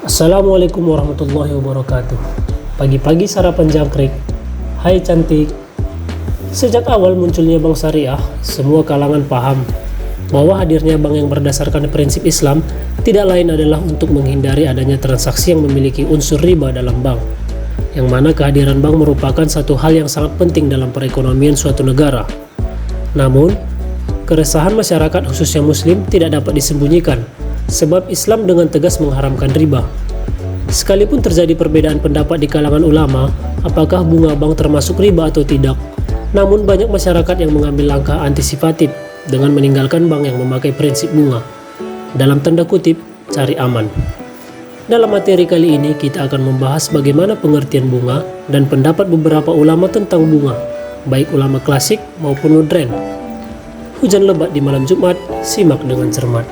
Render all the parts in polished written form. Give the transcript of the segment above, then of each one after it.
Assalamualaikum warahmatullahi wabarakatuh. Pagi-pagi sarapan jangkrik. Hai cantik. Sejak awal munculnya bank syariah, semua kalangan paham bahwa hadirnya bank yang berdasarkan prinsip Islam tidak lain adalah untuk menghindari adanya transaksi yang memiliki unsur riba dalam bank, yang mana kehadiran bank merupakan satu hal yang sangat penting dalam perekonomian suatu negara. Namun, keresahan masyarakat khususnya Muslim tidak dapat disembunyikan, sebab Islam dengan tegas mengharamkan riba. Sekalipun terjadi perbedaan pendapat di kalangan ulama, apakah bunga bank termasuk riba atau tidak, namun banyak masyarakat yang mengambil langkah antisipatif dengan meninggalkan bank yang memakai prinsip bunga. Dalam tanda kutip, cari aman. Dalam materi kali ini kita akan membahas bagaimana pengertian bunga dan pendapat beberapa ulama tentang bunga, baik ulama klasik maupun modern. Hujan lebat di malam Jumat, simak dengan cermat.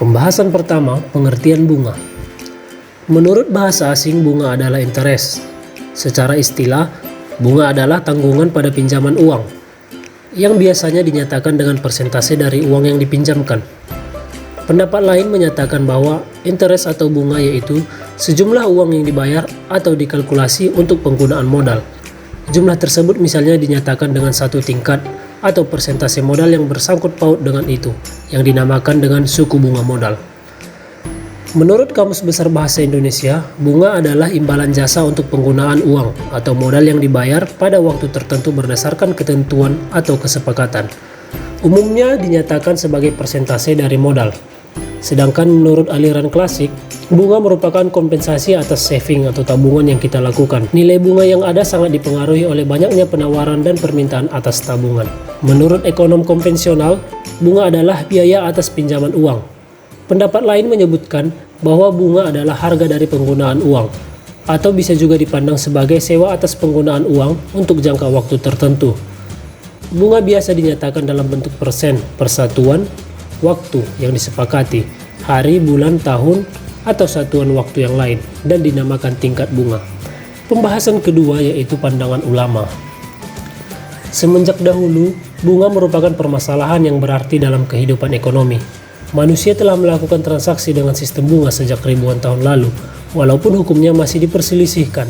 Pembahasan pertama, pengertian bunga. Menurut bahasa asing, bunga adalah interest. Secara istilah, bunga adalah tanggungan pada pinjaman uang, yang biasanya dinyatakan dengan persentase dari uang yang dipinjamkan. Pendapat lain menyatakan bahwa interest atau bunga yaitu sejumlah uang yang dibayar atau dikalkulasi untuk penggunaan modal. Jumlah tersebut misalnya dinyatakan dengan satu tingkat atau persentase modal yang bersangkut paut dengan itu, yang dinamakan dengan suku bunga modal. Menurut Kamus Besar Bahasa Indonesia, bunga adalah imbalan jasa untuk penggunaan uang atau modal yang dibayar pada waktu tertentu berdasarkan ketentuan atau kesepakatan. Umumnya dinyatakan sebagai persentase dari modal. Sedangkan menurut aliran klasik, bunga merupakan kompensasi atas saving atau tabungan yang kita lakukan. Nilai bunga yang ada sangat dipengaruhi oleh banyaknya penawaran dan permintaan atas tabungan. Menurut ekonom konvensional, bunga adalah biaya atas pinjaman uang. Pendapat lain menyebutkan bahwa bunga adalah harga dari penggunaan uang, atau bisa juga dipandang sebagai sewa atas penggunaan uang untuk jangka waktu tertentu. Bunga biasa dinyatakan dalam bentuk persen, persatuan, waktu yang disepakati, hari, bulan, tahun, atau satuan waktu yang lain, dan dinamakan tingkat bunga. Pembahasan kedua yaitu pandangan ulama. Semenjak dahulu, bunga merupakan permasalahan yang berarti dalam kehidupan ekonomi. Manusia telah melakukan transaksi dengan sistem bunga sejak ribuan tahun lalu, walaupun hukumnya masih diperselisihkan.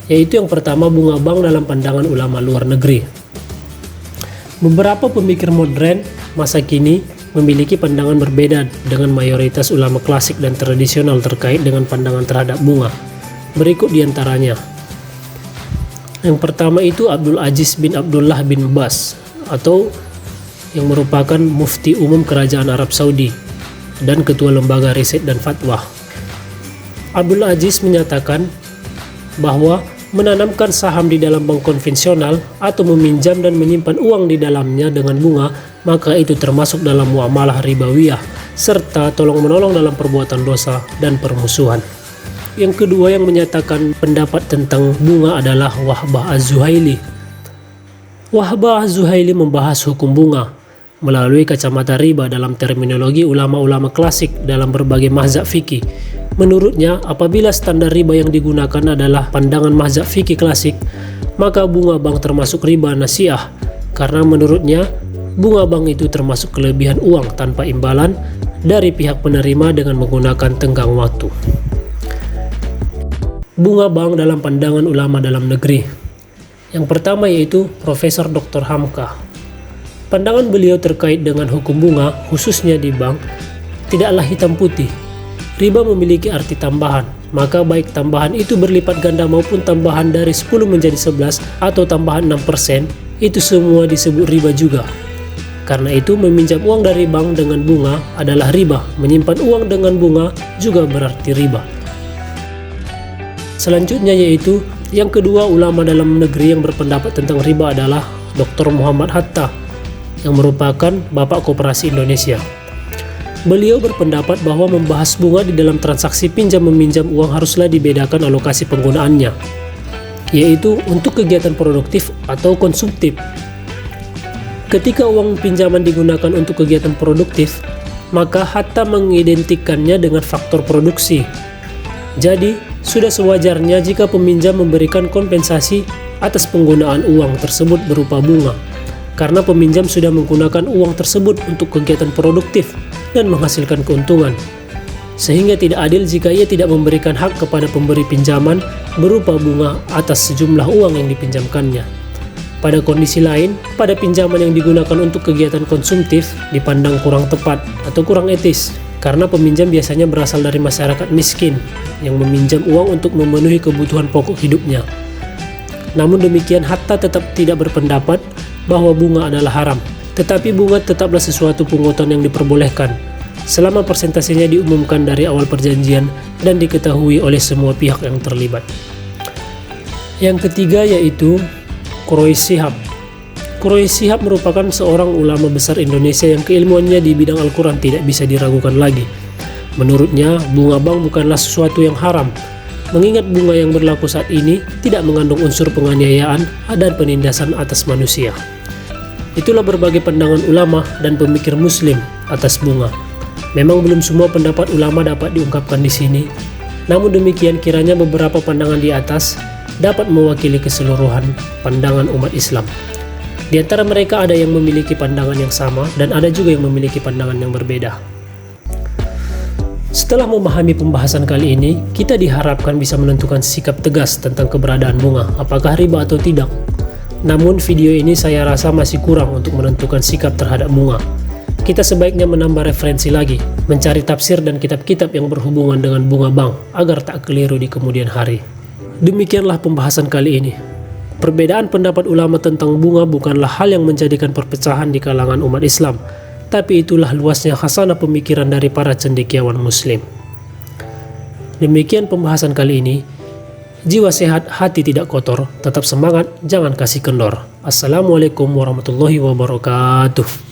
Yaitu yang pertama, bunga bank dalam pandangan ulama luar negeri. Beberapa pemikir modern masa kini memiliki pandangan berbeda dengan mayoritas ulama klasik dan tradisional terkait dengan pandangan terhadap bunga. Berikut diantaranya. Yang pertama itu Abdul Aziz bin Abdullah bin Bas, atau yang merupakan mufti umum kerajaan Arab Saudi dan ketua lembaga riset dan fatwa. Abdul Aziz menyatakan bahwa menanamkan saham di dalam bank konvensional atau meminjam dan menyimpan uang di dalamnya dengan bunga, maka itu termasuk dalam muamalah ribawiyah serta tolong-menolong dalam perbuatan dosa dan permusuhan. Yang kedua yang menyatakan pendapat tentang bunga adalah Wahbah Az-Zuhaili. Wahbah Az-Zuhaili membahas hukum bunga melalui kacamata riba dalam terminologi ulama-ulama klasik dalam berbagai mazhab fikih. Menurutnya, apabila standar riba yang digunakan adalah pandangan mazhab fikih klasik, maka bunga bank termasuk riba nasiah, karena menurutnya bunga bank itu termasuk kelebihan uang tanpa imbalan dari pihak penerima dengan menggunakan tenggang waktu. Bunga bank dalam pandangan ulama dalam negeri. Yang pertama yaitu Profesor Dr. Hamka. Pandangan beliau terkait dengan hukum bunga, khususnya di bank, tidaklah hitam putih. Riba memiliki arti tambahan, maka baik tambahan itu berlipat ganda maupun tambahan dari 10 menjadi 11 atau tambahan 6%, itu semua disebut riba juga. Karena itu meminjam uang dari bank dengan bunga adalah riba, menyimpan uang dengan bunga juga berarti riba. Selanjutnya yaitu yang kedua ulama dalam negeri yang berpendapat tentang riba adalah Dr. Muhammad Hatta, yang merupakan Bapak Koperasi Indonesia. Beliau berpendapat bahwa membahas bunga di dalam transaksi pinjam-meminjam uang haruslah dibedakan alokasi penggunaannya, yaitu untuk kegiatan produktif atau konsumtif. Ketika uang pinjaman digunakan untuk kegiatan produktif, maka Hatta mengidentikannya dengan faktor produksi. Jadi, sudah sewajarnya jika peminjam memberikan kompensasi atas penggunaan uang tersebut berupa bunga, karena peminjam sudah menggunakan uang tersebut untuk kegiatan produktif dan menghasilkan keuntungan. Sehingga tidak adil jika ia tidak memberikan hak kepada pemberi pinjaman berupa bunga atas sejumlah uang yang dipinjamkannya. Pada kondisi lain, pada pinjaman yang digunakan untuk kegiatan konsumtif dipandang kurang tepat atau kurang etis, karena peminjam biasanya berasal dari masyarakat miskin yang meminjam uang untuk memenuhi kebutuhan pokok hidupnya. Namun demikian, Hatta tetap tidak berpendapat bahwa bunga adalah haram, tetapi bunga tetaplah sesuatu pungutan yang diperbolehkan selama persentasenya diumumkan dari awal perjanjian dan diketahui oleh semua pihak yang terlibat. Yang ketiga yaitu Quraish Shihab. Quraish Shihab merupakan seorang ulama besar Indonesia yang keilmuannya di bidang Al-Quran tidak bisa diragukan lagi. Menurutnya, bunga bank bukanlah sesuatu yang haram, mengingat bunga yang berlaku saat ini tidak mengandung unsur penganiayaan dan penindasan atas manusia. Itulah berbagai pandangan ulama dan pemikir muslim atas bunga. Memang belum semua pendapat ulama dapat diungkapkan di sini, namun demikian kiranya beberapa pandangan di atas dapat mewakili keseluruhan pandangan umat Islam. Di antara mereka ada yang memiliki pandangan yang sama dan ada juga yang memiliki pandangan yang berbeda. Setelah memahami pembahasan kali ini, kita diharapkan bisa menentukan sikap tegas tentang keberadaan bunga, apakah riba atau tidak. Namun video ini saya rasa masih kurang untuk menentukan sikap terhadap bunga. Kita sebaiknya menambah referensi lagi, mencari tafsir dan kitab-kitab yang berhubungan dengan bunga bank agar tak keliru di kemudian hari. Demikianlah pembahasan kali ini. Perbedaan pendapat ulama tentang bunga bukanlah hal yang menjadikan perpecahan di kalangan umat Islam, tapi itulah luasnya khasanah pemikiran dari para cendekiawan muslim. Demikian pembahasan kali ini. Jiwa sehat, hati tidak kotor, tetap semangat, jangan kasih kendor. Assalamualaikum warahmatullahi wabarakatuh.